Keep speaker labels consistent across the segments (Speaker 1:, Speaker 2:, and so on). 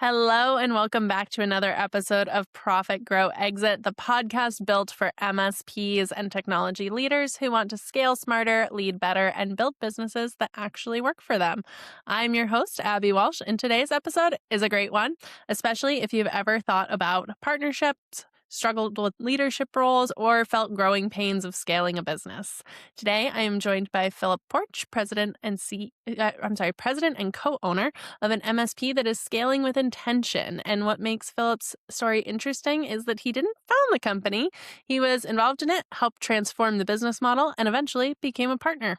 Speaker 1: Hello, and welcome back to another episode of Profit, Grow, Exit, the podcast built for MSPs and technology leaders who want to scale smarter, lead better, and build businesses that actually work for them. I'm your host, Abi Walsh, and today's episode is a great one, especially if you've ever thought about partnerships, struggled with leadership roles, or felt growing pains of scaling a business. Today, I am joined by Phillip Poarch, president and co-owner of an MSP that is scaling with intention. And what makes Philip's story interesting is that he didn't found the company. He was involved in it, helped transform the business model, and eventually became a partner.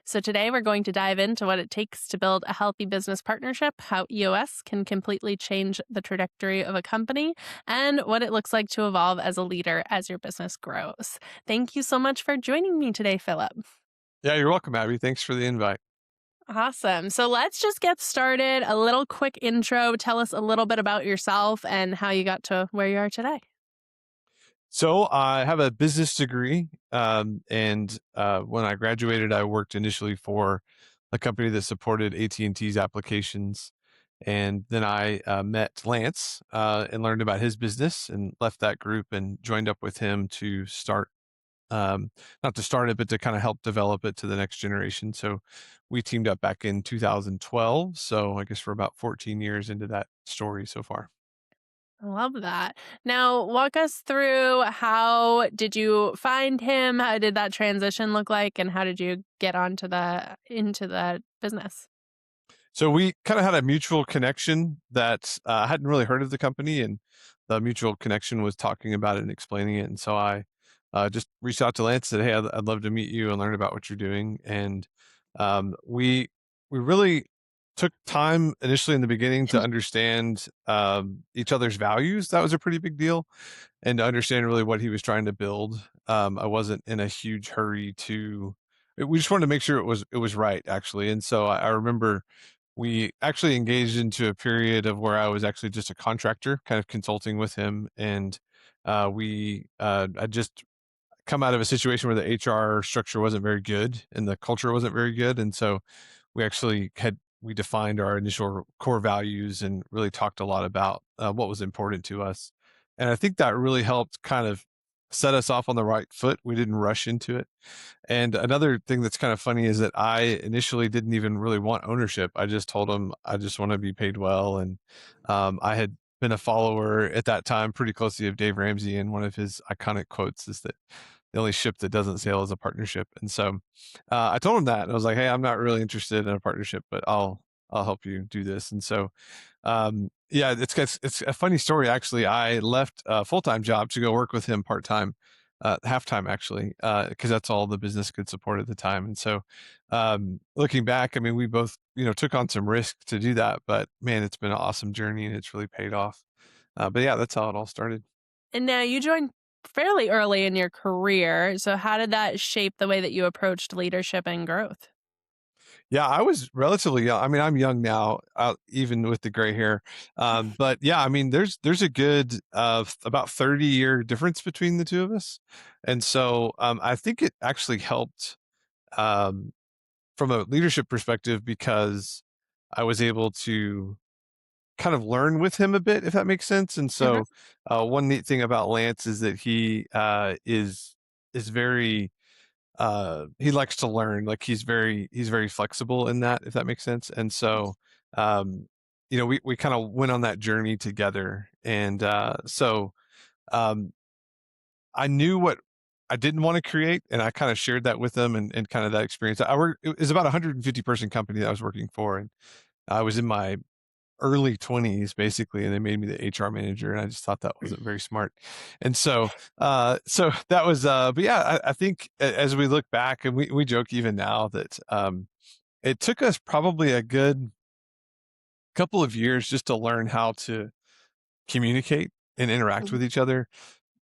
Speaker 1: So today we're going to dive into what it takes to build a healthy business partnership, how EOS can completely change the trajectory of a company, and what it looks like to evolve as a leader as your business grows. Thank you so much for joining me today, Philip.
Speaker 2: Yeah, you're welcome, Abby. Thanks for the invite.
Speaker 1: Awesome. So let's just get started. A little quick intro. Tell us a little bit about yourself and how you got to where you are today.
Speaker 2: So I have a business degree, and when I graduated, I worked initially for a company that supported AT&T's applications, and then I met Lance and learned about his business, and left that group and joined up with him to start, not to start it, but to kind of help develop it to the next generation. So we teamed up back in 2012. So I guess we're about 14 years into that story so far.
Speaker 1: I love that. Now, walk us through, how did you find him? How did that transition look like? And how did you get into the business?
Speaker 2: So we kind of had a mutual connection that I hadn't really heard of the company, and the mutual connection was talking about it and explaining it. And so I just reached out to Lance and said, "Hey, I'd love to meet you and learn about what you're doing." And we really took time initially in the beginning to understand each other's values. That was a pretty big deal, and to understand really what he was trying to build. I wasn't in a huge hurry to. We just wanted to make sure it was right, actually. And so I remember we actually engaged into a period of where I was actually just a contractor, kind of consulting with him. And I just come out of a situation where the HR structure wasn't very good and the culture wasn't very good. And so we defined our initial core values and really talked a lot about what was important to us. And I think that really helped kind of set us off on the right foot. We didn't rush into it. And another thing that's kind of funny is that I initially didn't even really want ownership. I just told him I just want to be paid well. And I had been a follower at that time pretty closely of Dave Ramsey, and one of his iconic quotes is that the only ship that doesn't sail is a partnership. And so I told him that, and I was like, "Hey, I'm not really interested in a partnership, but I'll help you do this." And so yeah, it's a funny story, actually. I left a full-time job to go work with him part-time, half-time actually, because that's all the business could support at the time. And so looking back, I mean, we both took on some risk to do that, but man, it's been an awesome journey and it's really paid off. But yeah, that's how it all started.
Speaker 1: And now you joined fairly early in your career. So how did that shape the way that you approached leadership and growth?
Speaker 2: Yeah, I was relatively young. I mean, I'm young now, even with the gray hair. But yeah, I mean, there's a good about 30-year difference between the two of us, and so I think it actually helped um, from a leadership perspective, because I was able to kind of learn with him a bit, if that makes sense. And
Speaker 1: Mhm.
Speaker 2: so one neat thing about Lance is that he is very he likes to learn. Like he's very flexible in that, if that makes sense. And so um we kind of went on that journey together. And so um I knew what I didn't want to create, and I kind of shared that with them, and kind of that experience. It was about a 150-person company that I was working for, and I was in my early 20s basically, and they made me the HR manager, and I just thought that wasn't very smart. And so so that was but yeah, I think as we look back, and we joke even now that it took us probably a good couple of years just to learn how to communicate and interact
Speaker 1: Mhm.
Speaker 2: with each other.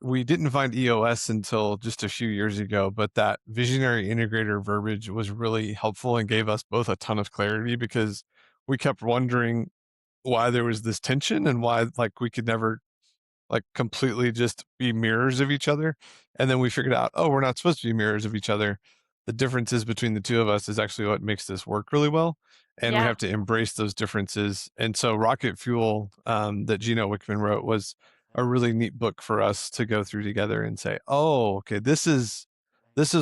Speaker 2: We didn't find EOS until just a few years ago, but that visionary integrator verbiage was really helpful and gave us both a ton of clarity, because we kept wondering why there was this tension, and why like we could never like completely just be mirrors of each other. And then we figured out, oh, we're not supposed to be mirrors of each other. The differences between the two of us is actually what makes this work really well. and we
Speaker 1: Yeah.
Speaker 2: have to embrace those differences. And so Rocket Fuel, that Gino Wickman wrote, was a really neat book for us to go through together and say, oh, okay, this is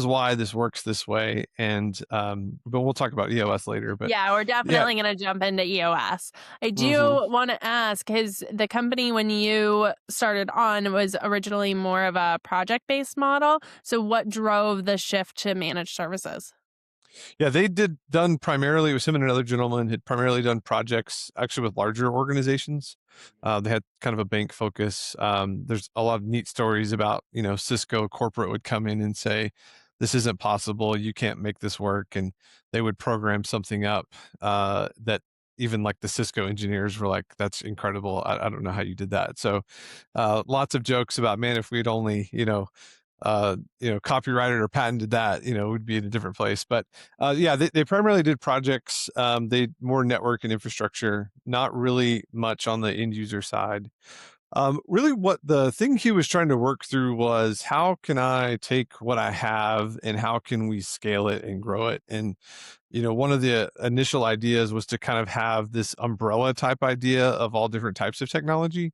Speaker 2: why this works this way. And but we'll talk about EOS later. But
Speaker 1: Yeah, we're
Speaker 2: yeah.
Speaker 1: definitely going to jump into EOS. I do
Speaker 2: Hmm.
Speaker 1: want to ask, because the company when you started on was originally more of a project-based model. So what drove the shift to managed services?
Speaker 2: Yeah, they did done primarily, it was him and another gentleman had primarily done projects actually with larger organizations. They had kind of a bank focus. There's a lot of neat stories about, Cisco corporate would come in and say, this isn't possible. You can't make this work. And they would program something up that even like the Cisco engineers were like, that's incredible. I don't know how you did that. So lots of jokes about, man, if we'd only, copyrighted or patented that, we'd be in a different place. But yeah, they primarily did projects. They more network and infrastructure, not really much on the end user side. Really, what the thing he was trying to work through was how can I take what I have and how can we scale it and grow it? And one of the initial ideas was to kind of have this umbrella type idea of all different types of technology.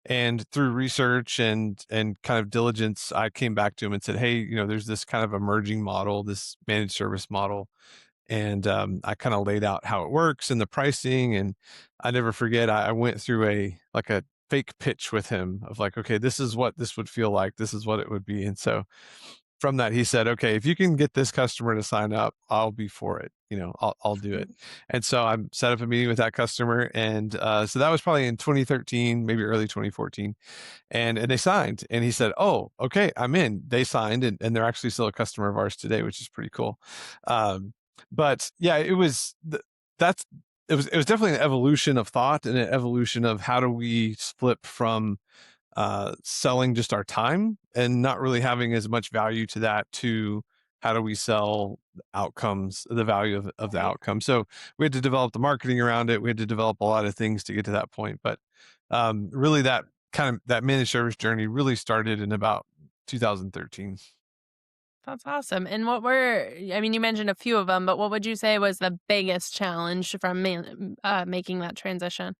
Speaker 2: And through research and kind of diligence, I came back to him and said, hey, there's this kind of emerging model, this managed service model. And I kind of laid out how it works and the pricing. And I never forget, I went through a fake pitch with him of like, okay, this is what this would feel like. This is what it would be. And so from that, he said, okay, if you can get this customer to sign up, I'll be for it. I'll do it. And so I set up a meeting with that customer. And so that was probably in 2013, maybe early 2014. And they signed. And he said, oh, okay, I'm in. They signed and they're actually still a customer of ours today, which is pretty cool. But yeah, that's, it was definitely an evolution of thought and an evolution of how do we flip from selling just our time and not really having as much value to that to how do we sell outcomes, the value of the
Speaker 1: Right.
Speaker 2: outcome. So we had to develop the marketing around it. We had to develop a lot of things to get to that point. But really that kind of that managed service journey really started in about 2013.
Speaker 1: That's awesome. And I mean, you mentioned a few of them, but what would you say was the biggest challenge from making that transition?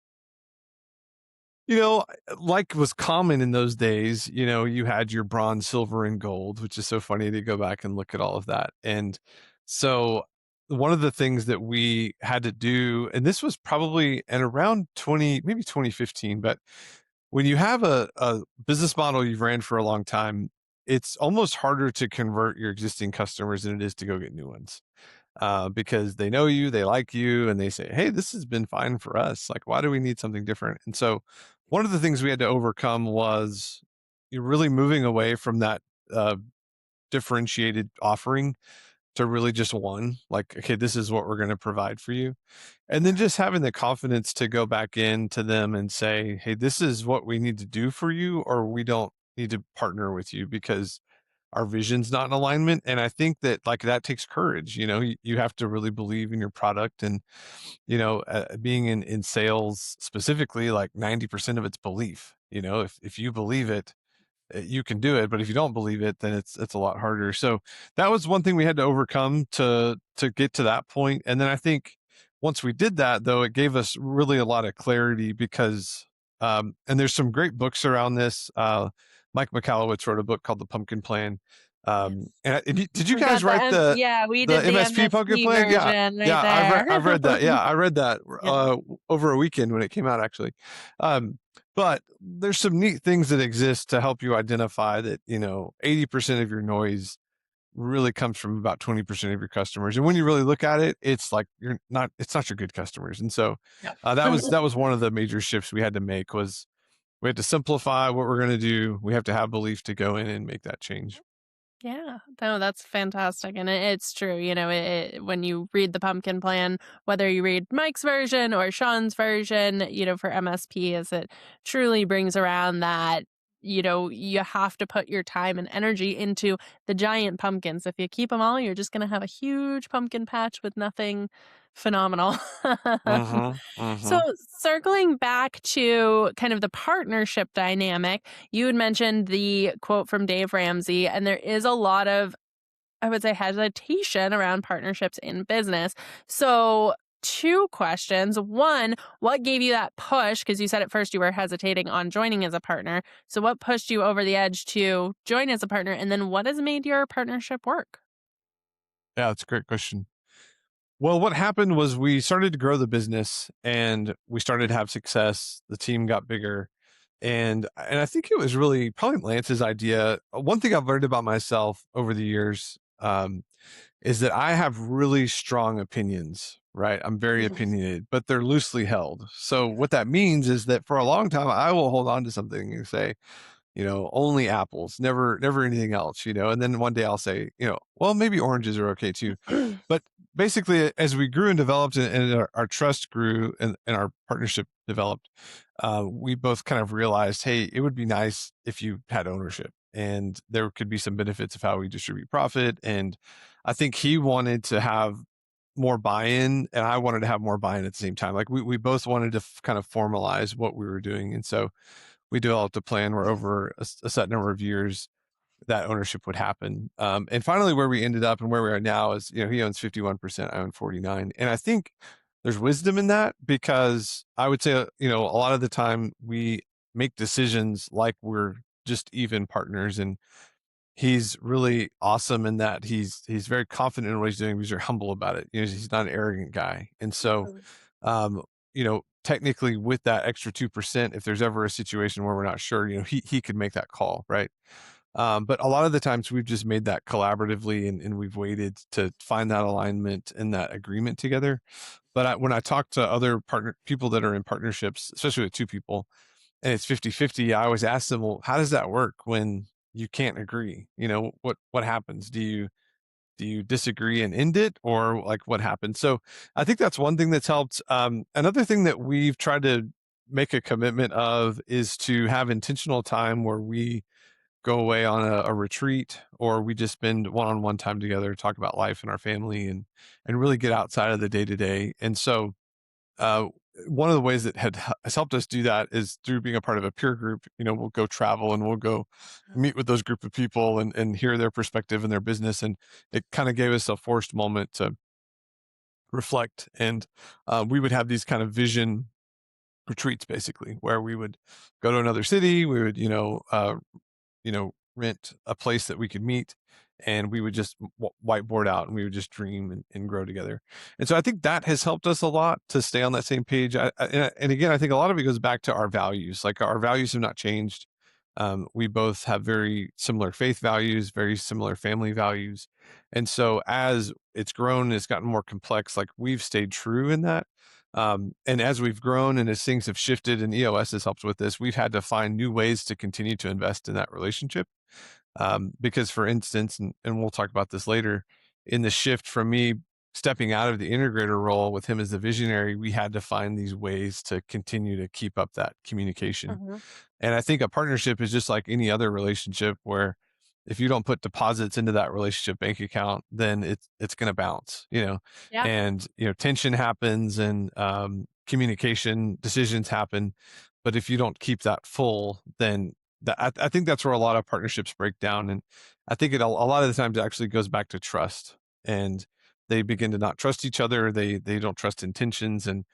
Speaker 2: You know, like was common in those days, you had your bronze, silver, and gold, which is so funny to go back and look at all of that. And so one of the things that we had to do, and this was probably at around 20, maybe 2015, but when you have a business model you've ran for a long time, it's almost harder to convert your existing customers than it is to go get new ones because they know you, they like you, and they say, hey, this has been fine for us. Like, why do we need something different? And so, one of the things we had to overcome was you're really moving away from that uh, differentiated offering to really just one. Like, okay, this is what we're going to provide for you. And then just having the confidence to go back in to them and say, hey, this is what we need to do for you, or we don't need to partner with you because our vision's not in alignment. And I think that like that takes courage. You have to really believe in your product. And being in sales specifically, like 90% of it's belief. If you believe it, you can do it, but if you don't believe it, then it's a lot harder. So that was one thing we had to overcome to get to that point. And then I think once we did that, though, it gave us really a lot of clarity because and there's some great books around this. Mike Michalowicz wrote a book called The Pumpkin Plan.
Speaker 1: Yes.
Speaker 2: Did you
Speaker 1: We've got
Speaker 2: guys write the
Speaker 1: yeah, we
Speaker 2: the
Speaker 1: did the
Speaker 2: MSP Pumpkin
Speaker 1: MSP
Speaker 2: Plan? Yeah,
Speaker 1: version right
Speaker 2: yeah,
Speaker 1: there.
Speaker 2: I've read that. Yeah, I read that
Speaker 1: Yeah.
Speaker 2: over a weekend when it came out, actually. Um, but there's some neat things that exist to help you identify that 80% of your noise really comes from about 20% of your customers. And when you really look at it, it's like it's not your good customers. And so
Speaker 1: Yep.
Speaker 2: that was one of the major shifts we had to make was we had to simplify what we're going to do. We have to have belief to go in and make that change.
Speaker 1: Yeah, no, that's fantastic, and it's true. When you read the Pumpkin Plan, whether you read Mike's version or Sean's version, for MSP, as it truly brings around that. You have to put your time and energy into the giant pumpkins. If you keep them all, you're just going to have a huge pumpkin patch with nothing phenomenal.
Speaker 2: Mm-hmm.
Speaker 1: So,
Speaker 2: Mm-hmm.
Speaker 1: circling back to kind of the partnership dynamic, you had mentioned the quote from Dave Ramsey, and there is a lot of, I would say, hesitation around partnerships in business. So, two questions. One, what gave you that push? Because you said at first you were hesitating on joining as a partner. So, what pushed you over the edge to join as a partner? And then, what has made your partnership work?
Speaker 2: Yeah, that's a great question. Well, what happened was we started to grow the business and we started to have success. The team got bigger. And I think it was really probably Lance's idea. One thing I've learned about myself over the years is that I have really strong opinions, right? I'm very opinionated, but they're loosely held. So what that means is that for a long time, I will hold on to something and say, only apples, never anything else, and then one day I'll say, well, maybe oranges are okay too. But basically, as we grew and developed and our trust grew and our partnership developed, we both kind of realized, hey, it would be nice if you had ownership and there could be some benefits of how we distribute profit. And I think he wanted to have more buy-in and I wanted to have more buy-in at the same time. Like we both wanted to kind of formalize what we were doing. And so we developed a plan where over a set number of years that ownership would happen. And finally, where we ended up and where we are now is, he owns 51%, I own 49. And I think there's wisdom in that because I would say, a lot of the time we make decisions like we're just even partners. And he's really awesome in that he's very confident in what he's doing. He's very humble about it. He's not an arrogant guy. And so, um, technically with that extra 2%, if there's ever a situation where we're not sure, he could make that call, right? But a lot of the times we've just made that collaboratively and we've waited to find that alignment and that agreement together. But when I talk to other people that are in partnerships, especially with two people, and it's 50-50, I always ask them, well, how does that work when you can't agree? What happens? Do you disagree and end it, or like what happens? So I think that's one thing that's helped. Another thing that we've tried to make a commitment of is to have intentional time where we go away on a retreat or we just spend one-on-one time together, talk about life and our family and really get outside of the day to day. And so uh, one of the ways that has helped us do that is through being a part of a peer group. We'll go travel and we'll go meet with those group of people and hear their perspective and their business. And it kind of gave us a forced moment to reflect. And we would have these kind of vision retreats basically where we would go to another city. We would, rent a place that we could meet and we would just whiteboard out and we would just dream and grow together. And so I think that has helped us a lot to stay on that same page. And again, I think a lot of it goes back to our values. Like our values have not changed. We both have very similar faith values, very similar family values. And so as it's grown, it's gotten more complex, like we've stayed true in that. And as we've grown and as things have shifted and EOS has helped with this, we've had to find new ways to continue to invest in that relationship. Because for instance, and we'll talk about this later, in the shift from me stepping out of the integrator role with him as the visionary, we had to find these ways to continue to keep up that communication.
Speaker 1: Mhm.
Speaker 2: And I think a partnership is just like any other relationship where if you don't put deposits into that relationship bank account, then it's going to bounce,
Speaker 1: Yeah.
Speaker 2: and, tension happens and communication decisions happen. But if you don't keep that full, then I think that's where a lot of partnerships break down. And I think a lot of the times it actually goes back to trust and they begin to not trust each other. They don't trust intentions and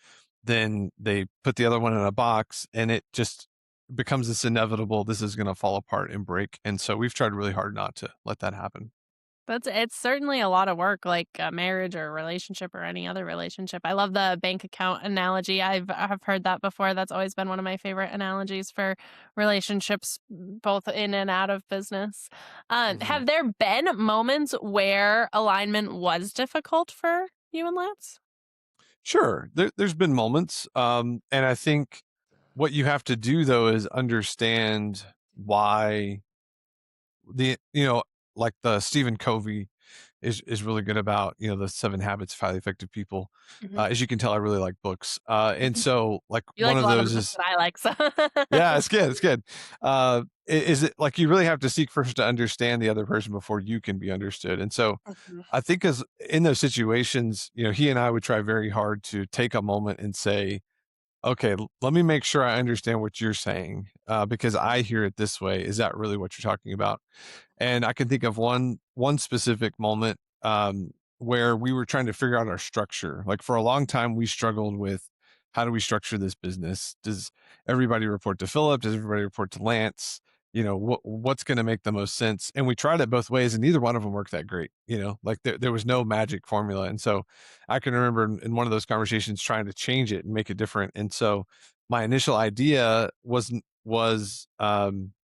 Speaker 2: then they put the other one in a box and it just becomes this inevitable, this is going to fall apart and break. And so we've tried really hard not to let that happen.
Speaker 1: It's certainly a lot of work, like a marriage or a relationship or any other relationship. I love the bank account analogy. I've heard that before. That's always been one of my favorite analogies for relationships, both in and out of business.
Speaker 2: Mhm.
Speaker 1: Have there been moments where alignment was difficult for you and Lance?
Speaker 2: Sure. There's been moments. And I think what you have to do though is understand why like the Stephen Covey is really good about, the 7 habits of highly effective people.
Speaker 1: Mhm.
Speaker 2: As you can tell, I really like books. And so like
Speaker 1: You
Speaker 2: one
Speaker 1: like a
Speaker 2: of
Speaker 1: lot of the
Speaker 2: those
Speaker 1: books
Speaker 2: is,
Speaker 1: that I like, so
Speaker 2: yeah, it's good. It's good. Is it like you really have to seek first to understand the other person before you can be understood. And so
Speaker 1: Mhm.
Speaker 2: I think as in those situations, he and I would try very hard to take a moment and say, okay, let me make sure I understand what you're saying because I hear it this way. Is that really what you're talking about? And I can think of one specific moment. where we were trying to figure out our structure. Like for a long time, we struggled with how do we structure this business? Does everybody report to Philip? Does everybody report to Lance? What's going to make the most sense? And we tried it both ways, and neither one of them worked that great. Like there was no magic formula. And so I can remember in one of those conversations trying to change it and make it different. And so my initial idea was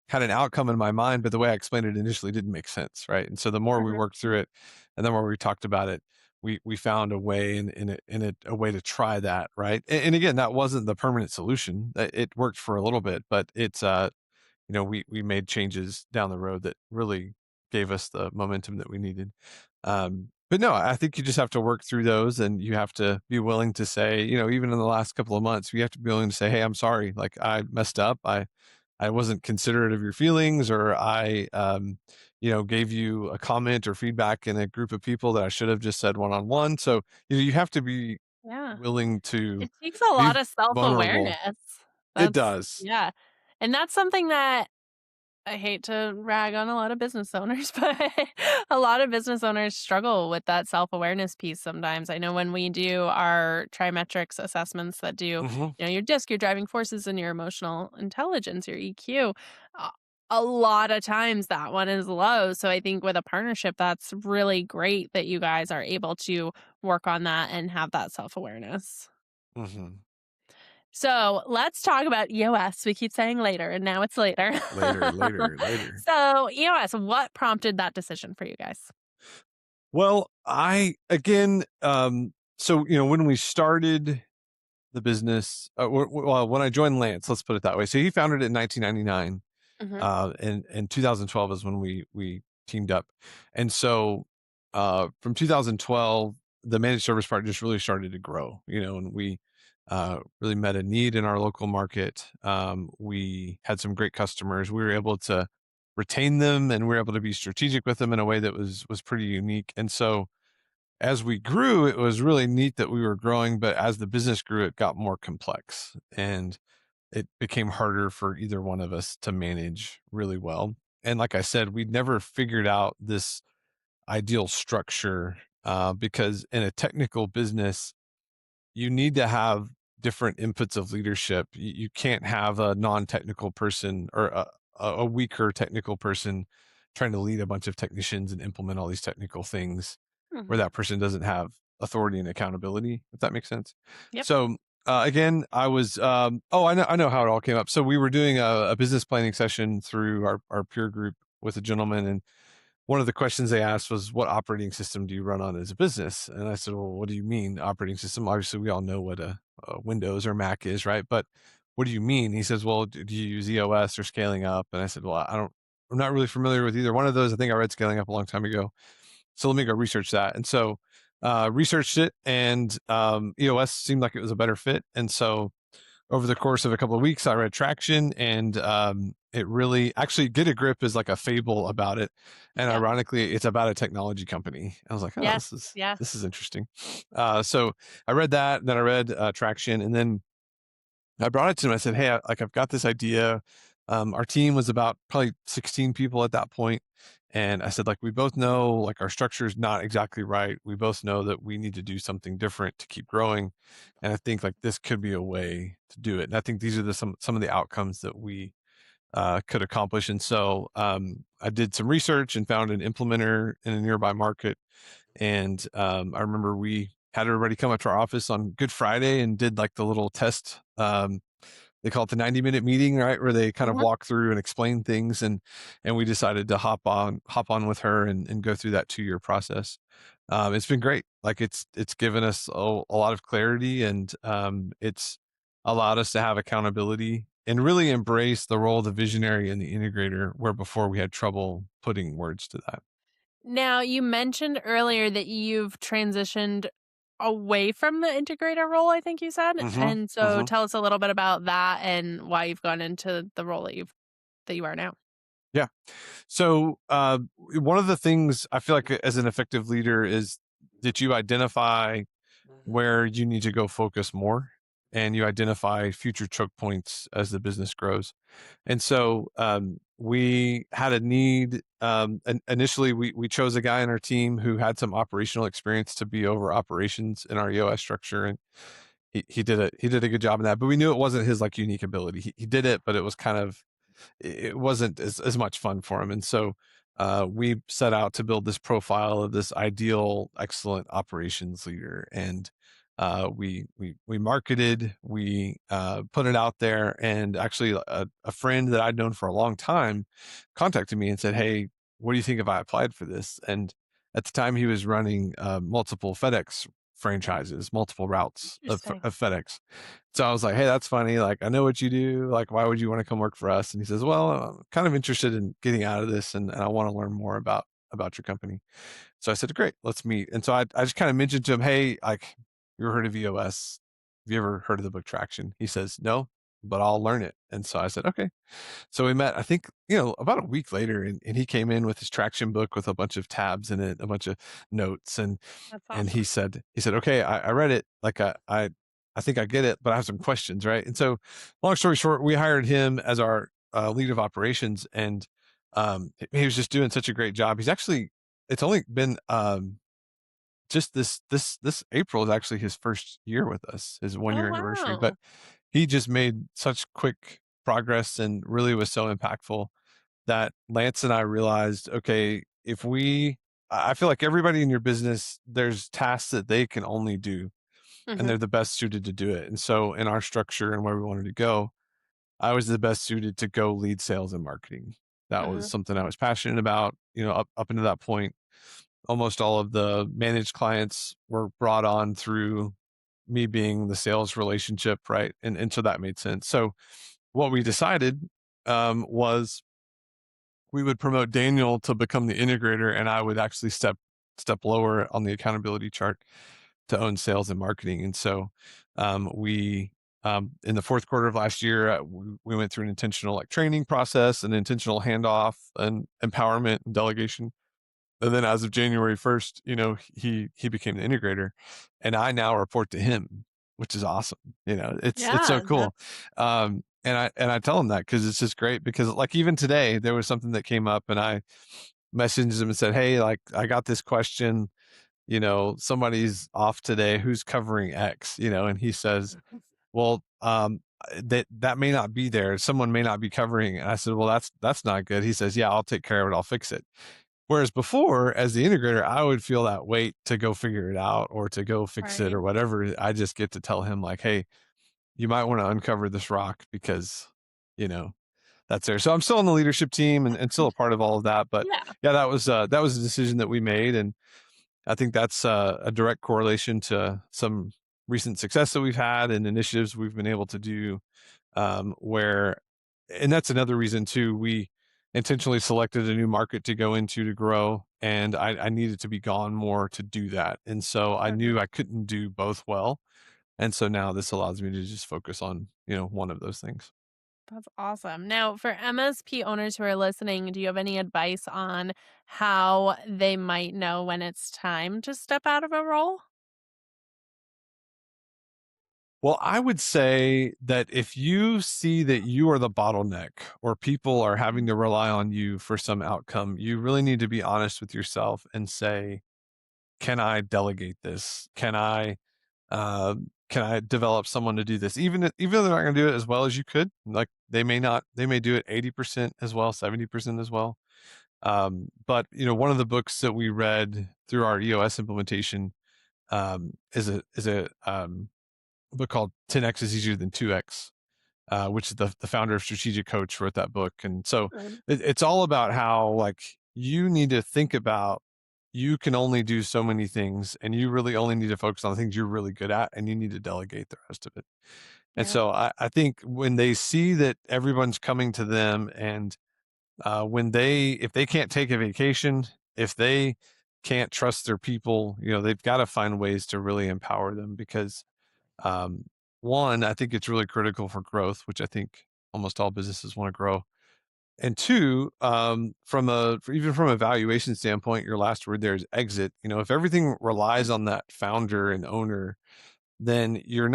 Speaker 2: had an outcome in my mind, but the way I explained it initially didn't make sense, right? And so the more we
Speaker 1: Mhm.
Speaker 2: worked through it, and the more we talked about it, we found a way a way to try that, right? And again, that wasn't the permanent solution. It worked for a little bit, but we made changes down the road that really gave us the momentum that we needed. But no, I think you just have to work through those, and you have to be willing to say, even in the last couple of months, you have to be willing to say, "Hey, I'm sorry. Like I messed up. I wasn't considerate of your feelings, or I gave you a comment or feedback in a group of people that I should have just said one-on-one." So, you have to be
Speaker 1: Yeah.
Speaker 2: willing to
Speaker 1: It takes a
Speaker 2: be
Speaker 1: lot of
Speaker 2: vulnerable.
Speaker 1: self-awareness.
Speaker 2: It
Speaker 1: That's
Speaker 2: does.
Speaker 1: yeah. And that's something that I hate to rag on a lot of business owners, but a lot of business owners struggle with that self-awareness piece sometimes. I know when we do our trimetrics assessments that do,
Speaker 2: Mhm.
Speaker 1: your DISC, your driving forces, and your emotional intelligence, your EQ, a a lot of times that one is low. So I think with a partnership, that's really great that you guys are able to work on that and have that self-awareness.
Speaker 2: Mhm.
Speaker 1: So let's talk about EOS. We keep saying later, and now it's later.
Speaker 2: Later, later, later.
Speaker 1: So, EOS, what prompted that decision for you guys?
Speaker 2: Well, I again, so when we started the business, well, when I joined Lance, let's put it that way. So he founded it in 1999,
Speaker 1: Mhm,
Speaker 2: and 2012 is when we teamed up, and so from 2012, the managed service part just really started to grow. And we really met a need in our local market. We had some great customers. We were able to retain them, and we were able to be strategic with them in a way that was pretty unique. And so as we grew, it was really neat that we were growing, but as the business grew, it got more complex, and it became harder for either one of us to manage really well. And like I said, we'd never figured out this ideal structure, because in a technical business, you need to have different inputs of leadership. You can't have a non-technical person, or a weaker technical person trying to lead a bunch of technicians and implement all these technical things where
Speaker 1: mhm.
Speaker 2: that person doesn't have authority and accountability, if that makes sense.
Speaker 1: Yep.
Speaker 2: So again, I was I know how it all came up. So we were doing a business planning session through our peer group with a gentleman, and one of the questions they asked was, "What operating system do you run on as a business?" And I said, "Well, what do you mean operating system? Obviously, we all know what a Windows or Mac is, right? But what do you mean?" He says, "Well, do you use EOS or Scaling Up?" And I said, "Well, I'm not really familiar with either one of those. I think I read Scaling Up a long time ago. So let me go research that." And so researched it, and EOS seemed like it was a better fit. And so over the course of a couple of weeks, I read Traction, and it really actually Get a Grip is like a fable about it, and
Speaker 1: Yep.
Speaker 2: ironically, it's about a technology company. I was like, "Oh,
Speaker 1: Yes,
Speaker 2: this is
Speaker 1: yes.
Speaker 2: interesting." So I read that, then I read Traction, and then I brought it to him. I said, "Hey, I've got this idea." Our team was about probably 16 people at that point, and I said, we both know like our structure is not exactly right. We both know that we need to do something different to keep growing, and I think like this could be a way to do it. And I think these are some of the outcomes that we could accomplish. And so I did some research and found an implementer in a nearby market, and I remember we had everybody come up to our office on Good Friday and did like the little test. They call it the 90-minute meeting, right? Where they kind of
Speaker 1: Mhm.
Speaker 2: walk through and explain things. And we decided to hop on with her and go through that 2-year process. It's been great. Like it's given us a lot of clarity, and it's allowed us to have accountability and really embrace the role of the visionary and the integrator, where before we had trouble putting words to that.
Speaker 1: Now, you mentioned earlier that you've transitioned away from the integrator role, I think you said,
Speaker 2: Hmm.
Speaker 1: and so
Speaker 2: Hmm.
Speaker 1: tell us a little bit about that and why you've gone into the role that you are now.
Speaker 2: Yeah. So one of the things I feel like as an effective leader is that you identify where you need to go focus more. and you identify future choke points as the business grows. And so we had a need. And initially, we chose a guy in our team who had some operational experience to be over operations in our EOS structure, and he did a good job in that. But we knew it wasn't his like unique ability. He did it, but it was kind of it wasn't as much fun for him. And so we set out to build this profile of this ideal, excellent operations leader. And we marketed, we put it out there, and actually a friend that I'd known for a long time contacted me and said, "Hey, what do you think if I applied for this?" And at the time, he was running multiple FedEx franchises, multiple routes
Speaker 1: Interesting.
Speaker 2: of FedEx. So I was like, "Hey, that's funny. Like, I know what you do. Like, why would you want to come work for us?" And he says, "Well, I'm kind of interested in getting out of this, and I want to learn more about your company." So I said, "Great, let's meet." And so I just kind of mentioned to him, "Hey, like, you ever heard of EOS? Have you ever heard of the book Traction?" He says, "No, but I'll learn it." And so I said, "Okay." So we met, I think, about a week later, and he came in with his Traction book with a bunch of tabs in it, a bunch of notes,
Speaker 1: That's
Speaker 2: and
Speaker 1: awesome.
Speaker 2: he said, "Okay, I read it. Like I think I get it, but I have some questions, right?" And so, long story short, we hired him as our lead of operations, and he was just doing such a great job. He's actually, it's only been just this April is actually his first year with us, his one
Speaker 1: Oh,
Speaker 2: year anniversary. But
Speaker 1: wow.
Speaker 2: he just made such quick progress and really was so impactful that Lance and I realized, okay, if we, I feel like everybody in your business, there's tasks that they can only do, and
Speaker 1: Hmm.
Speaker 2: they're the best suited to do it. And so in our structure and where we wanted to go, I was the best suited to go lead sales and marketing. That was
Speaker 1: Hmm.
Speaker 2: something I was passionate about. Up until that point, almost all of the managed clients were brought on through me being the sales relationship, right? And so that made sense. So what we decided was we would promote Daniel to become the integrator, and I would actually step lower on the accountability chart to own sales and marketing. And so we in the fourth quarter of last year, we went through an intentional like training process, an intentional handoff, and empowerment and delegation. And then as of January 1st, he became the integrator, and I now report to him, which is awesome. It's so
Speaker 1: Yeah,
Speaker 2: cool. And I tell him that because it's just great, because like even today there was something that came up, and I messaged him and said, "Hey, like I got this question, somebody's off today, who's covering X?" And he says, "Well, that may not be there. Someone may not be covering." And I said, "Well, that's not good." He says, "Yeah, I'll take care of it. I'll fix it." Whereas before, as the integrator, I would feel that weight to go figure it out or to go fix it
Speaker 1: right.
Speaker 2: or whatever. I just get to tell him like, "Hey, you might want to uncover this rock because, you know, that's there." So I'm still on the leadership team and still a part of all of that. But
Speaker 1: Yeah.
Speaker 2: yeah, that was a decision that we made. And I think that's a direct correlation to some recent success that we've had and initiatives we've been able to do, where, and that's another reason too, we intentionally selected a new market to go into to grow, and I needed to be gone more to do that. And so I
Speaker 1: Mhm.
Speaker 2: knew I couldn't do both well. And so now this allows me to just focus on, one of those things.
Speaker 1: That's awesome. Now, for MSP owners who are listening, do you have any advice on how they might know when it's time to step out of a role?
Speaker 2: Well, I would say that if you see that you are the bottleneck or people are having
Speaker 1: Mhm.
Speaker 2: to rely on you for some outcome, you really need to be honest with yourself and say, can I delegate this? Can I develop someone to do this? Even though they're not going to do it as well as you could, like they may do it 80% as well, 70% as well. But one of the books that we read through our EOS implementation is a book called 10x is easier than 2x, which is the founder of Strategic Coach wrote that book. And so
Speaker 1: Mm.
Speaker 2: it's all about how like you need to think about, you can only do so many things, and you really only need to focus on the things you're really good at, and you need to delegate the rest of it. And
Speaker 1: Yeah.
Speaker 2: so I think when they see that everyone's coming to them, and if they can't take a vacation, if they can't trust their people, they've got to find ways to really empower them, because um, one, I think it's really critical for growth, which I think almost all businesses want to grow. And two, even from a valuation standpoint, your last word there is exit. If everything relies on that founder and owner, then you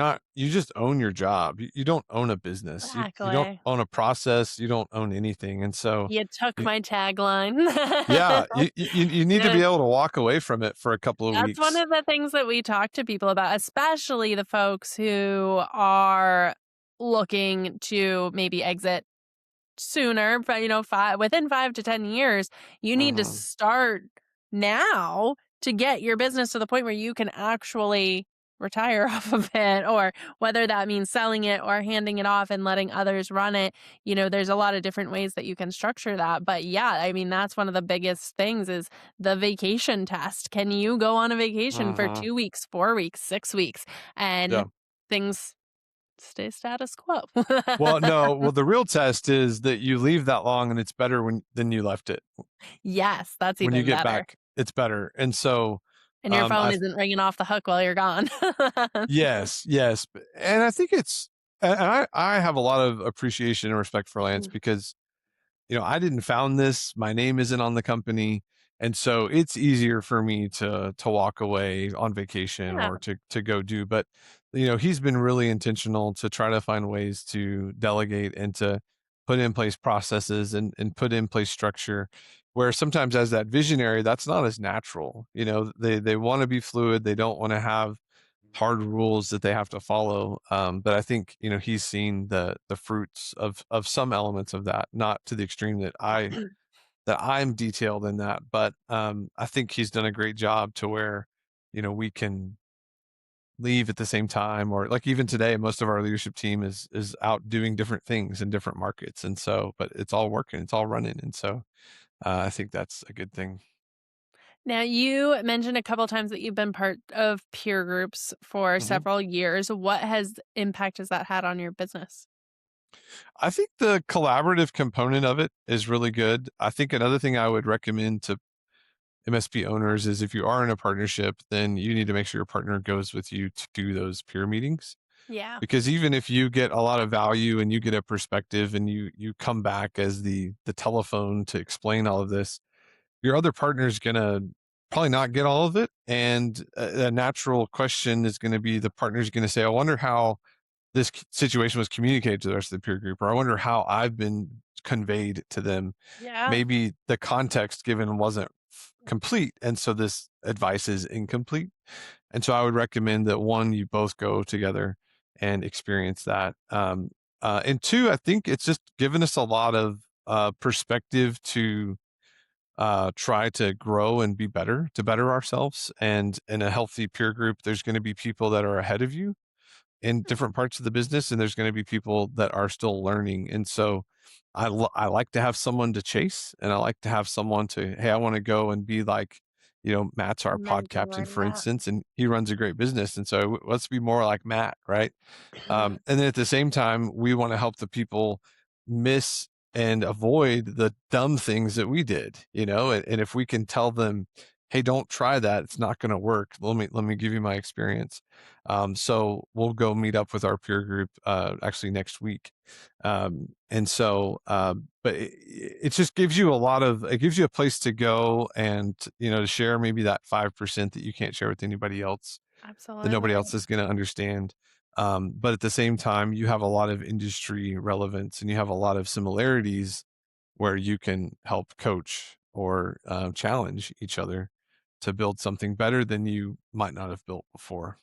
Speaker 2: just own your job. You don't own a business. You don't
Speaker 1: Exactly.
Speaker 2: own a process. You don't own anything. And so,
Speaker 1: You took
Speaker 2: you,
Speaker 1: my tagline.
Speaker 2: yeah, you need to
Speaker 1: Yeah,
Speaker 2: be able to walk away from it for a couple of
Speaker 1: that's one
Speaker 2: weeks.
Speaker 1: of the things that we talk to people about, especially the folks who are looking to maybe exit sooner, but, 5 to 10 years, you need to
Speaker 2: Hmm.
Speaker 1: start now to get your business to the point where you can actually retire off of it, or whether that means selling it or handing it off and letting others run it. There's a lot of different ways that you can structure that. But yeah, I mean, that's one of the biggest things is the vacation test. Can you go on a vacation for
Speaker 2: Hmm.
Speaker 1: 2 weeks, 4 weeks, 6 weeks, and
Speaker 2: Yeah.
Speaker 1: things stay status quo?
Speaker 2: Well, no. Well, the real test is that you leave that long, and it's better than you left it.
Speaker 1: Yes, that's
Speaker 2: When you
Speaker 1: even
Speaker 2: get
Speaker 1: better.
Speaker 2: back, it's better. And so,
Speaker 1: And your phone
Speaker 2: I
Speaker 1: isn't ringing off the hook while you're gone.
Speaker 2: yes, yes, and I think I have a lot of appreciation and respect for Lance
Speaker 1: Mm.
Speaker 2: because I didn't found this. My name isn't on the company. And so it's easier for me to walk away on vacation
Speaker 1: Yeah.
Speaker 2: or to go do. But he's been really intentional to try to find ways to delegate and to put in place processes and put in place structure where sometimes as that visionary, that's not as natural. They want to be fluid. They don't want to have hard rules that they have to follow. But I think he's seen the fruits of some elements of that, not to the extreme that I'm detailed in that, but I think he's done a great job to where we can leave at the same time, or like even today, most of our leadership team is out doing different things in different markets, and so but it's all working, it's all running, and so I think that's a good thing.
Speaker 1: Now, you mentioned a couple times that you've been part of peer groups for
Speaker 2: Mhm.
Speaker 1: several years. What has impact has that had on your business?
Speaker 2: I think the collaborative component of it is really good. I think another thing I would recommend to MSP owners is if you are in a partnership, then you need to make sure your partner goes with you to those peer meetings.
Speaker 1: Yeah.
Speaker 2: Because even if you get a lot of value and you get a perspective and you come back as the telephone to explain all of this, your other partner is gonna probably not get all of it. And a natural question is going to be the partner's going to say, I wonder how this situation was communicated to the rest of the peer group, or I wonder how I've been conveyed to them.
Speaker 1: Yeah.
Speaker 2: Maybe the context given wasn't complete, and so this advice is incomplete. And so I would recommend that one, you both go together and experience that. And two, I think it's just given us a lot of perspective to try to grow and be better, to better ourselves. And in a healthy peer group, there's going to be people that are ahead of you in different parts of the business, and there's going to be people that are still learning. And so I like to have someone to chase, and I like to have someone to, hey, I want to go and be like, Matt's our pod captain,
Speaker 1: Mentor,
Speaker 2: for
Speaker 1: yeah.
Speaker 2: instance, and he runs a great business. And so let's be more like Matt, right? And then at the same time, we want to help the people miss and avoid the dumb things that we did, and if we can tell them, hey, don't try that, it's not going to work. Let me give you my experience. So we'll go meet up with our peer group actually next week. And so, but it just gives you it gives you a place to go and, to share maybe that 5% that you can't share with anybody else, that nobody
Speaker 1: Absolutely.
Speaker 2: else is going to understand. But at the same time, you have a lot of industry relevance and you have a lot of similarities where you can help coach or challenge each other to build something better than you might not have built before.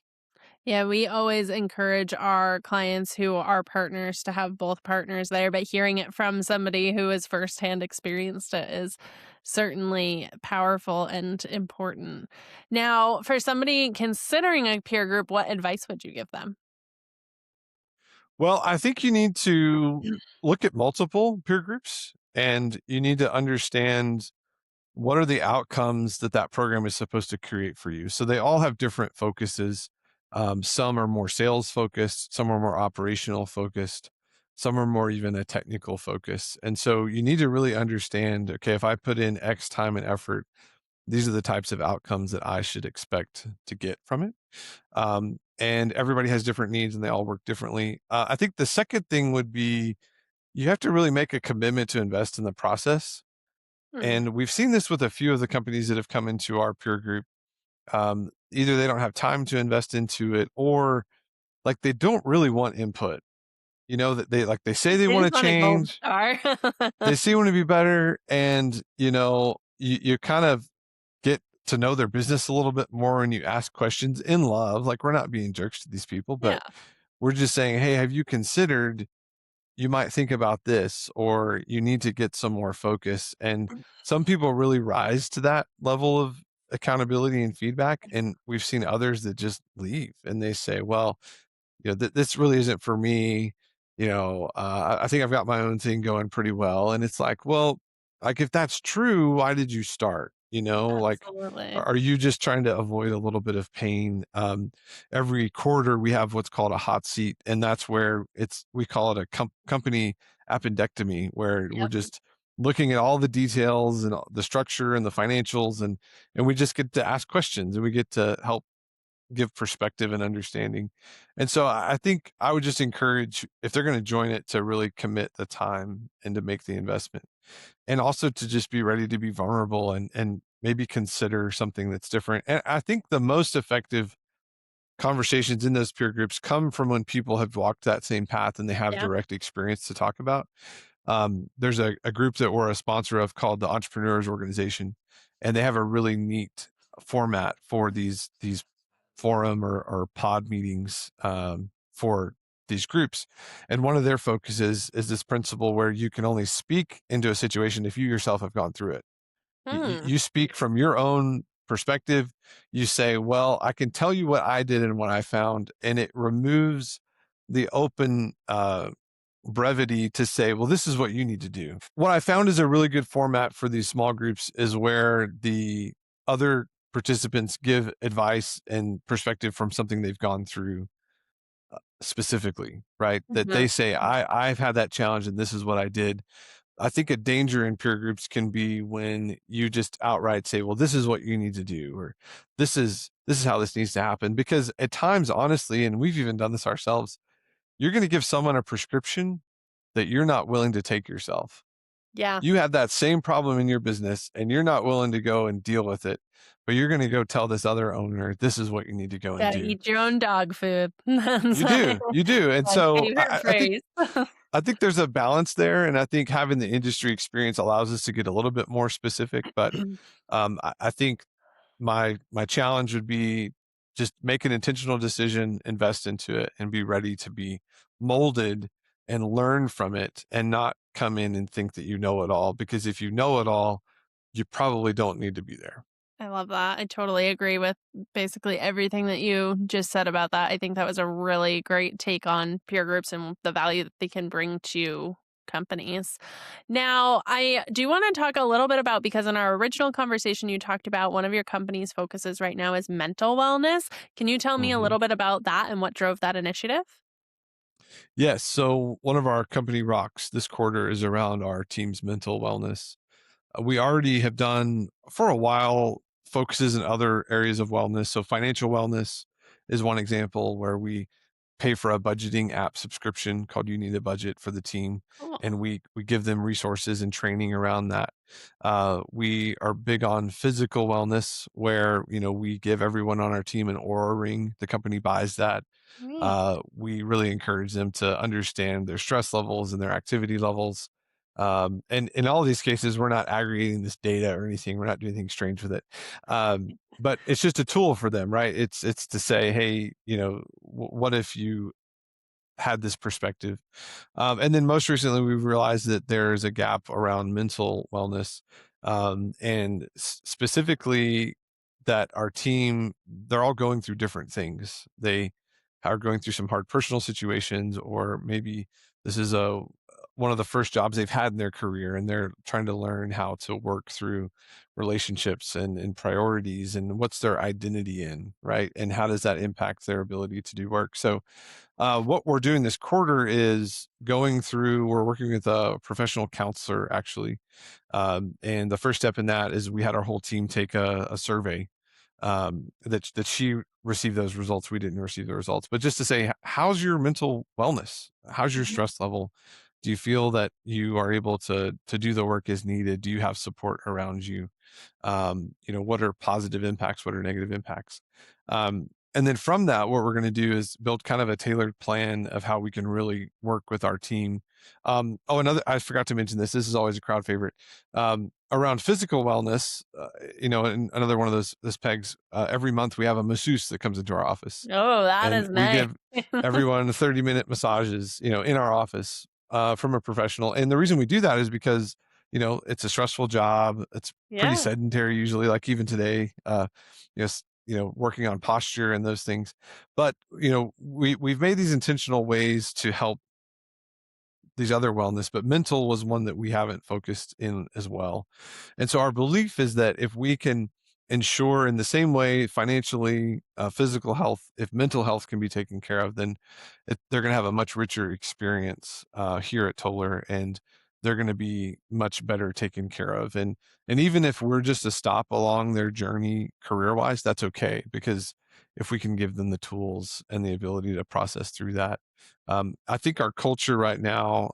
Speaker 1: Yeah, we always encourage our clients who are partners to have both partners there, but hearing it from somebody who has firsthand experienced it is certainly powerful and important. Now, for somebody considering a peer group, what advice would you give them?
Speaker 2: Well, I think you need to look at multiple peer groups and you need to understand what are the outcomes that that program is supposed to create for you. So they all have different focuses. Some are more sales focused, some are more operational focused, some are more even a technical focus. And so you need to really understand, okay, if I put in X time and effort, these are the types of outcomes that I should expect to get from it. And everybody has different needs and they all work differently. I think the second thing would be you have to really make a commitment to invest in the process.
Speaker 1: Hmm.
Speaker 2: And we've seen this with a few of the companies that have come into our peer group. either they don't have time to invest into it, or like they don't really want input. That they say they
Speaker 1: They
Speaker 2: want
Speaker 1: just
Speaker 2: to
Speaker 1: want a gold
Speaker 2: change,
Speaker 1: star.
Speaker 2: they say want to be better, and you kind of get to know their business a little bit more, and you ask questions in love. Like, we're not being jerks to these people,
Speaker 1: Yeah.
Speaker 2: but we're just saying, hey, have you considered, you might think about this, or you need to get some more focus. And some people really rise to that level of accountability and feedback. And we've seen others that just leave and they say, well, this really isn't for me. I think I've got my own thing going pretty well. And it's like, well, like, if that's true, why did you start? Like,
Speaker 1: Absolutely.
Speaker 2: are you just trying to avoid a little bit of pain? Every quarter we have what's called a hot seat, and that's where we call it a company appendectomy, where we're
Speaker 1: Yep.
Speaker 2: just looking at all the details and the structure and the financials, and we just get to ask questions, and we get to help give perspective and understanding. And so I think I would just encourage, if they're going to join it, to really commit the time and to make the investment, and also to just be ready to be vulnerable and maybe consider something that's different. And I think the most effective conversations in those peer groups come from when people have walked that same path and they have
Speaker 1: Yeah.
Speaker 2: direct experience to talk about. There's a group that we're a sponsor of called the Entrepreneurs Organization, and they have a really neat format for these forum or pod meetings, for these groups. And one of their focuses is this principle where you can only speak into a situation if you yourself have gone through it.
Speaker 1: Hmm.
Speaker 2: You speak from your own perspective. You say, well, I can tell you what I did and what I found, and it removes the open brevity to say, well, this is what you need to do. What I found is a really good format for these small groups is where the other participants give advice and perspective from something they've gone through, specifically, right? That
Speaker 1: Mhm.
Speaker 2: they say, I've had that challenge and this is what I did. I think a danger in peer groups can be when you just outright say, well, this is what you need to do, or this is how this needs to happen. Because at times, honestly, and we've even done this ourselves, you're going to give someone a prescription that you're not willing to take yourself.
Speaker 1: Yeah.
Speaker 2: You have that same problem in your business and you're not willing to go and deal with it, but you're going to go tell this other owner, this is what you need to go and
Speaker 1: Gotta
Speaker 2: do.
Speaker 1: eat your own dog food. That's
Speaker 2: You do, you do. And
Speaker 1: my
Speaker 2: so
Speaker 1: favorite phrase.
Speaker 2: I think there's a balance there, and I think having the industry experience allows us to get a little bit more specific. But I think my challenge would be just make an intentional decision, invest into it, and be ready to be molded and learn from it, and not come in and think that you know it all. Because if you know it all, you probably don't need to be there.
Speaker 1: I love that. I totally agree with basically everything that you just said about that. I think that was a really great take on peer groups and the value that they can bring to companies. Now, I do want to talk a little bit about, because in our original conversation, you talked about one of your company's focuses right now is mental wellness. Can you tell me a
Speaker 2: Mhm.
Speaker 1: little bit about that and what drove that initiative?
Speaker 2: Yes. So one of our company rocks this quarter is around our team's mental wellness. We already have done for a while focuses in other areas of wellness. So financial wellness is one example where we pay for a budgeting app subscription called You Need a Budget for the team,
Speaker 1: Cool.
Speaker 2: and we give them resources and training around that. We are big on physical wellness, where we give everyone on our team an Aura ring. The company buys that.
Speaker 1: Neat.
Speaker 2: We really encourage them to understand their stress levels and their activity levels. And in all these cases, we're not aggregating this data or anything. We're not doing anything strange with it. But it's just a tool for them, right? It's to say, hey, what if you had this perspective? And then most recently, we've realized that there's a gap around mental wellness, and specifically that our team, they're all going through different things. They are going through some hard personal situations, or maybe this is a one of the first jobs they've had in their career, and they're trying to learn how to work through relationships and priorities, and what's their identity in, right? And how does that impact their ability to do work? So what we're doing this quarter is we're working with a professional counselor, actually. And the first step in that is we had our whole team take a survey, that she received those results. We didn't receive the results, but just to say, how's your mental wellness? How's your
Speaker 1: Mhm.
Speaker 2: stress level? Do you feel that you are able to do the work as needed? Do you have support around you? what are positive impacts, what are negative impacts. And then from that, what we're going to do is build kind of a tailored plan of how we can really work with our team. I forgot to mention this. This is always a crowd favorite. Around physical wellness, and another one of those pegs. Every month we have a masseuse that comes into our office,
Speaker 1: Oh, that
Speaker 2: and
Speaker 1: is
Speaker 2: we
Speaker 1: nice.
Speaker 2: give everyone 30-minute massages, in our office, from a professional. And the reason we do that is because, it's a stressful job. It's pretty
Speaker 1: Yeah.
Speaker 2: sedentary usually, like even today, working on posture and those things. But, we've made these intentional ways to help these other wellness, but mental was one that we haven't focused in as well. And so our belief is that if we can ensure in the same way financially, physical health, if mental health can be taken care of, then they're going to have a much richer experience here at Tolar, and they're going to be much better taken care of. And even if we're just a stop along their journey career wise, that's okay, because if we can give them the tools and the ability to process through that. I think our culture right now,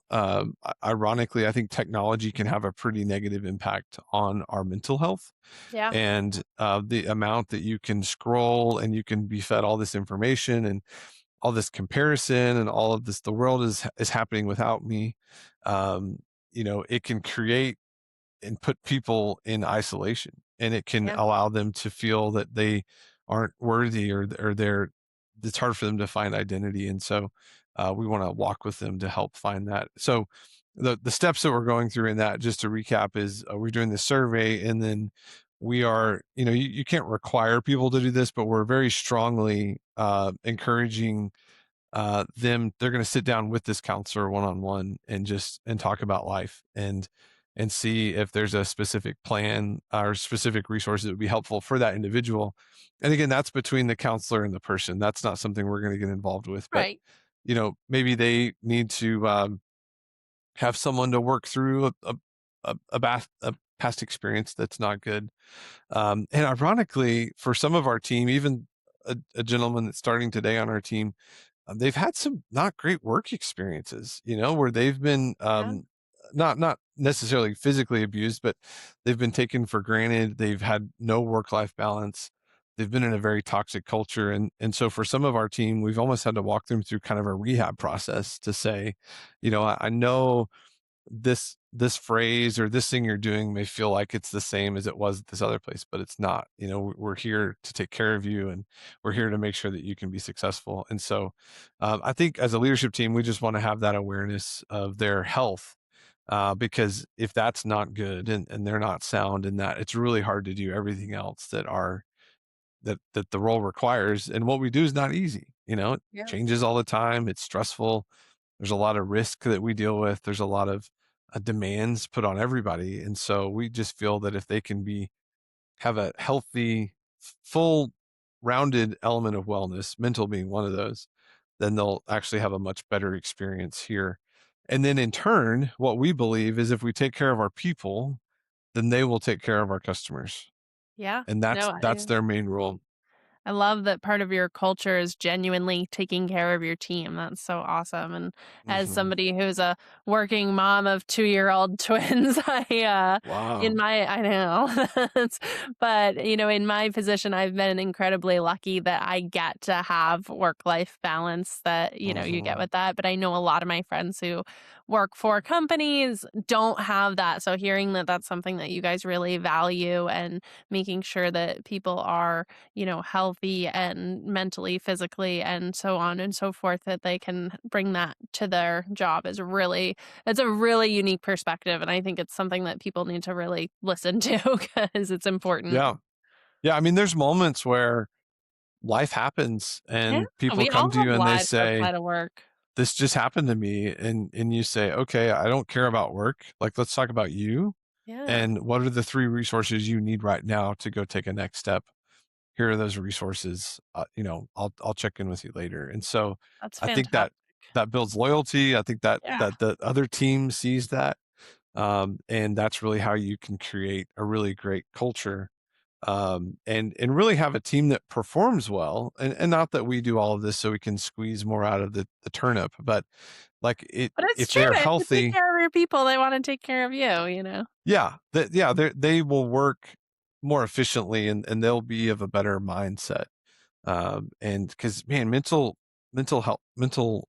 Speaker 2: ironically, I think technology can have a pretty negative impact on our mental health.
Speaker 1: Yeah.
Speaker 2: And the amount that you can scroll and you can be fed all this information and all this comparison and all of this, the world is happening without me. Um, it can create and put people in isolation, and it can
Speaker 1: Yeah.
Speaker 2: allow them to feel that they aren't worthy, or it's hard for them to find identity. And so we want to walk with them to help find that. So the steps that we're going through in that, just to recap, is we're doing the survey, and then we are, you can't require people to do this, but we're very strongly encouraging they're going to sit down with this counselor one-on-one and talk about life, and see if there's a specific plan or specific resources that would be helpful for that individual. And again, that's between the counselor and the person. That's not something we're going to get involved with, but
Speaker 1: Right.
Speaker 2: maybe they need to have someone to work through a past experience that's not good. And ironically, for some of our team, even a gentleman that's starting today on our team, they've had some not great work experiences, where they've been
Speaker 1: Yeah.
Speaker 2: not necessarily physically abused, but they've been taken for granted. They've had no work-life balance. They've been in a very toxic culture. And so for some of our team, we've almost had to walk them through kind of a rehab process to say, I know this phrase or this thing you're doing may feel like it's the same as it was at this other place, but it's not. We're here to take care of you, and we're here to make sure that you can be successful. And so I think as a leadership team, we just want to have that awareness of their health, because if that's not good, and they're not sound in that, it's really hard to do everything else that the role requires. And what we do is not easy. It
Speaker 1: Yeah.
Speaker 2: changes all the time. It's stressful. There's a lot of risk that we deal with. There's a lot of demands put on everybody. And so we just feel that if they can have a healthy, full rounded element of wellness, mental being one of those, then they'll actually have a much better experience here. And then in turn, what we believe is if we take care of our people, then they will take care of our customers.
Speaker 1: Yeah.
Speaker 2: And
Speaker 1: No,
Speaker 2: that's their main rule.
Speaker 1: I love that part of your culture is genuinely taking care of your team. That's so awesome. And as
Speaker 2: Mhm.
Speaker 1: somebody who's a working mom of 2-year-old twins,
Speaker 2: Wow.
Speaker 1: I know, but in my position, I've been incredibly lucky that I get to have work-life balance that, you get
Speaker 2: Mhm.
Speaker 1: with that. But I know a lot of my friends who work for companies don't have that. So hearing that that's something that you guys really value and making sure that people are healthy and mentally, physically, and so on and so forth, that they can bring that to their job is it's a really unique perspective. And I think it's something that people need to really listen to because it's important.
Speaker 2: Yeah. Yeah. I mean, there's moments where life happens
Speaker 1: Yeah.
Speaker 2: and people
Speaker 1: We
Speaker 2: come
Speaker 1: all
Speaker 2: to
Speaker 1: have
Speaker 2: you and they
Speaker 1: lives
Speaker 2: say,
Speaker 1: outside of work.
Speaker 2: this just happened to me. And you say, okay, I don't care about work. Like, let's talk about you.
Speaker 1: Yeah.
Speaker 2: And what are the 3 resources you need right now to go take a next step? Here are those resources. I'll check in with you later. And so
Speaker 1: That's
Speaker 2: I think
Speaker 1: fantastic.
Speaker 2: that builds loyalty. I think
Speaker 1: Yeah.
Speaker 2: that the other team sees that. And that's really how you can create a really great culture, and really have a team that performs well. And not that we do all of this so we can squeeze more out of the turnip, but like
Speaker 1: But it's
Speaker 2: if
Speaker 1: true.
Speaker 2: they're
Speaker 1: If you take
Speaker 2: healthy,
Speaker 1: care of your people, they want to take care of you,
Speaker 2: yeah, they will work more efficiently, and they'll be of a better mindset. And because man, mental health, mental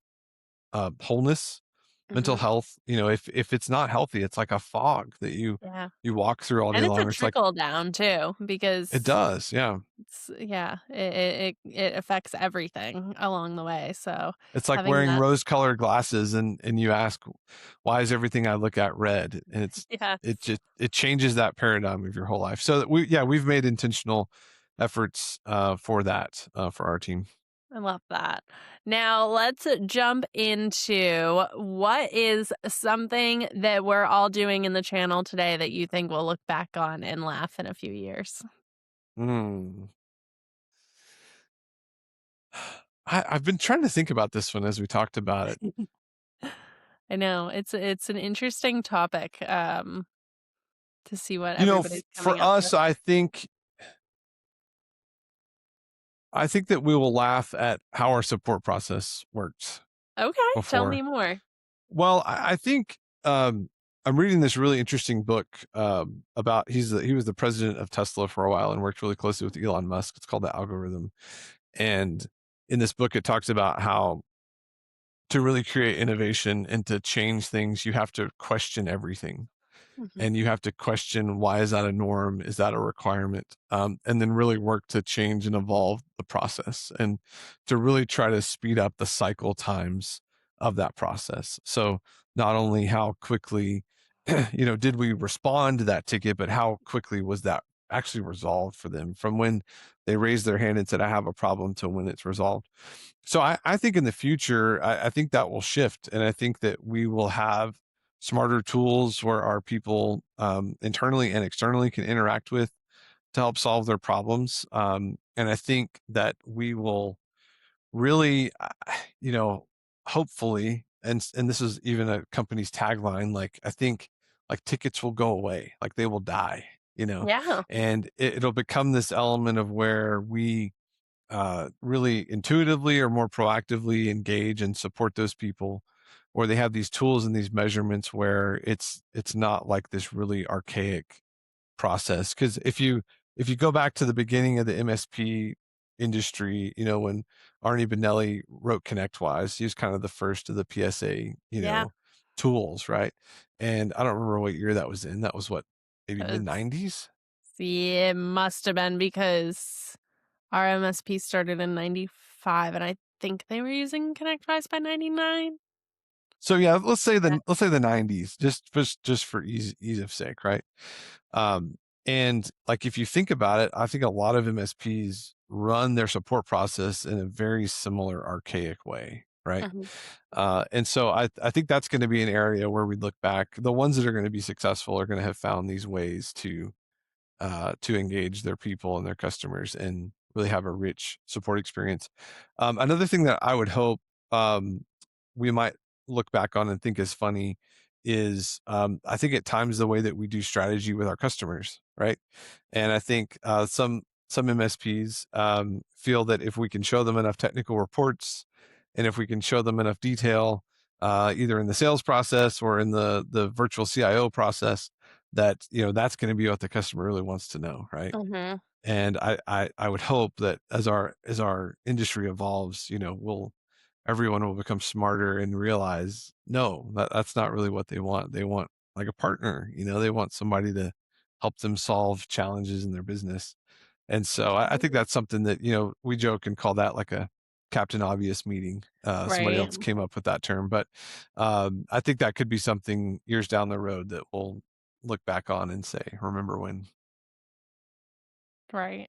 Speaker 2: wholeness, mental
Speaker 1: Hmm.
Speaker 2: health, if it's not healthy, it's like a fog that
Speaker 1: Yeah.
Speaker 2: you walk through all day
Speaker 1: And it's a
Speaker 2: long. It's like
Speaker 1: trickle down too,
Speaker 2: it
Speaker 1: because
Speaker 2: does, yeah.
Speaker 1: it affects everything along the way. So
Speaker 2: It's like
Speaker 1: having
Speaker 2: wearing
Speaker 1: that,
Speaker 2: rose-colored glasses, and you ask, why is everything I look at red? And
Speaker 1: yes,
Speaker 2: it changes that paradigm of your whole life. So that we've made intentional efforts for that for our team.
Speaker 1: I love that. Now let's jump into what is something that we're all doing in the channel today that you think we'll look back on and laugh in a few years.
Speaker 2: Mm. I've been trying to think about this one as we talked about it.
Speaker 1: I know it's an interesting topic to see what everybody's
Speaker 2: For
Speaker 1: coming up with.
Speaker 2: us, I think that we will laugh at how our support process worked
Speaker 1: Okay, tell me
Speaker 2: before.
Speaker 1: more.
Speaker 2: Well, I think I'm reading this really interesting book about he was the president of Tesla for a while and worked really closely with Elon Musk. It's called The Algorithm, and in this book, it talks about how to really create innovation and to change things, you have to question everything,
Speaker 1: Mhm.
Speaker 2: and you have to question, why is that a norm, is that a requirement, and then really work to change and evolve the process and to really try to speed up the cycle times of that process. So not only how quickly did we respond to that ticket, but how quickly was that actually resolved for them, from when they raised their hand and said, I have a problem, to when it's resolved. So I think in the future, I think that will shift, and I think that we will have smarter tools where our people internally and externally can interact with to help solve their problems. And I think that we will really, hopefully, and this is even a company's tagline. Like, I think like tickets will go away, like they will die,
Speaker 1: Yeah.
Speaker 2: and it'll become this element of where we really intuitively or more proactively engage and support those people, or they have these tools and these measurements where it's not like this really archaic process. Because if you go back to the beginning of the MSP industry, when Arnie Benelli wrote ConnectWise, he was kind of the first of the PSA,
Speaker 1: Yeah.
Speaker 2: tools, right? And I don't remember what year that was in. That was what, maybe
Speaker 1: Uh,
Speaker 2: mid 90s.
Speaker 1: See, it must have been because our MSP started in 95 and I think they were using ConnectWise by 99.
Speaker 2: So yeah,
Speaker 1: Yeah.
Speaker 2: let's say the 90s, just for ease of sake, right? Um, and like, if you think about it, I think a lot of MSPs run their support process in a very similar archaic way, right?
Speaker 1: Mhm.
Speaker 2: And so I think that's going to be an area where we look back. The ones that are going to be successful are going to have found these ways to engage their people and their customers and really have a rich support experience. Another thing that I would hope um, we might look back on and think is funny is, I think at times the way that we do strategy with our customers, right? And I think some MSPs feel that if we can show them enough technical reports, and if we can show them enough detail, either in the sales process or in the virtual CIO process, that that's going to be what the customer really wants to know, right?
Speaker 1: Mhm.
Speaker 2: And I would hope that as our industry evolves, everyone will become smarter and realize, no, that's not really what they want. They want like a partner, they want somebody to help them solve challenges in their business. And so I think that's something that, we joke and call that like a Captain Obvious meeting. Somebody
Speaker 1: Right.
Speaker 2: else came up with that term, but I think that could be something years down the road that we'll look back on and say, remember when.
Speaker 1: Right.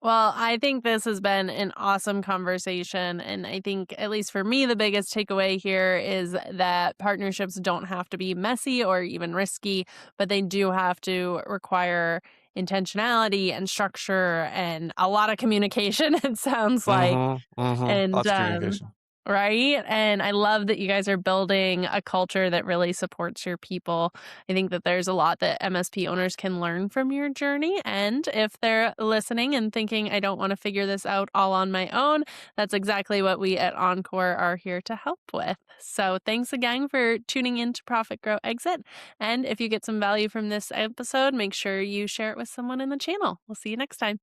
Speaker 1: Well, I think this has been an awesome conversation. And I think, at least for me, the biggest takeaway here is that partnerships don't have to be messy or even risky, but they do have to require intentionality and structure and a lot of communication, it sounds like.
Speaker 2: Mm-hmm. Mm-hmm.
Speaker 1: And
Speaker 2: Lots of communication.
Speaker 1: Right? And I love that you guys are building a culture that really supports your people. I think that there's a lot that MSP owners can learn from your journey. And if they're listening and thinking, I don't want to figure this out all on my own, that's exactly what we at Encore are here to help with. So thanks again for tuning in to Profit Grow Exit. And if you get some value from this episode, make sure you share it with someone in the channel. We'll see you next time.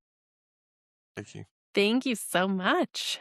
Speaker 2: Thank you.
Speaker 1: Thank you so much.